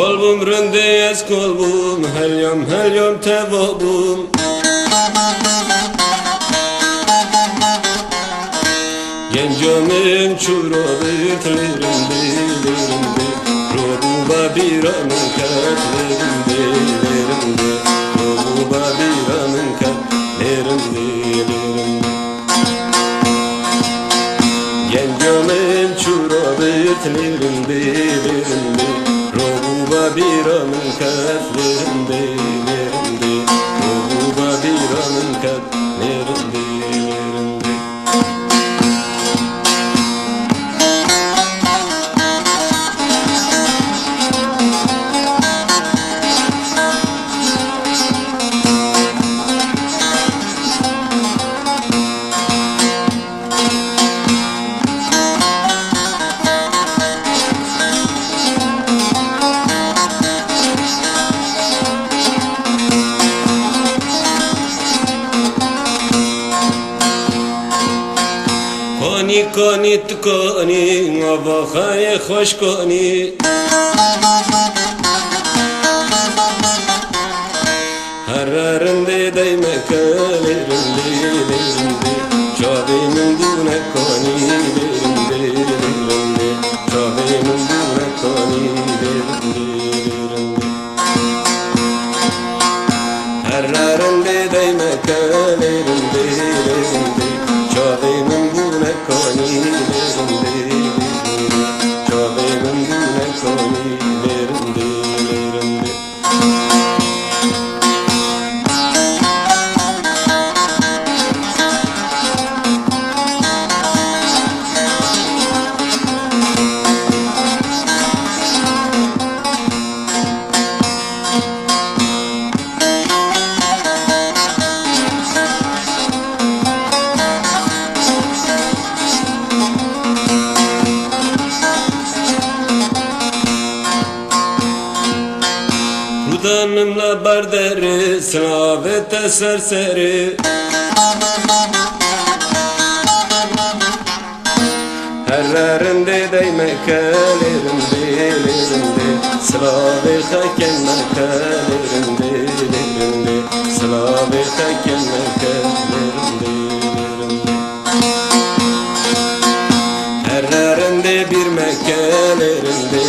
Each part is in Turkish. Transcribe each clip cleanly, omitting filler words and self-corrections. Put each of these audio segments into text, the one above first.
Kolbum ründeyez kolbum, helyom tevabum. Gencomin çurabı tlerinde, robuba biramın katlerinde, robuba biramın katlerinde. Gencomin çurabı tlerinde, robuba biramın katlerinde, robuba biramın katlerinde. Koni tkoni, avahay hoş koni. Hararında değme kalerinde, çabenin dune koni, çabenin dune koni. Hararında değme kalerinde, çabenin dune koni. Rudanımla barderi, sınavete serseri. Herlerinde değme kalerinde, sılavı hakem kalerinde, sılavı hakem kalerinde. Herlerinde bir mekalerinde,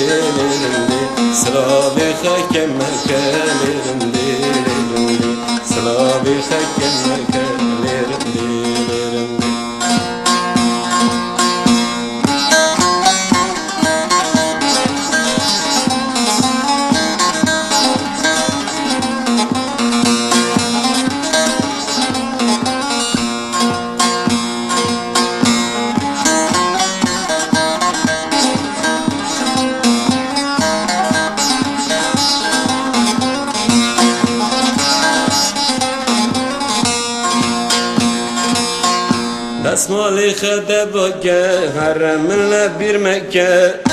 sılavı hakem mekalerinde, sılavı hakem mekalerinde. Dasmali xede bake, haramınla bir Mekke.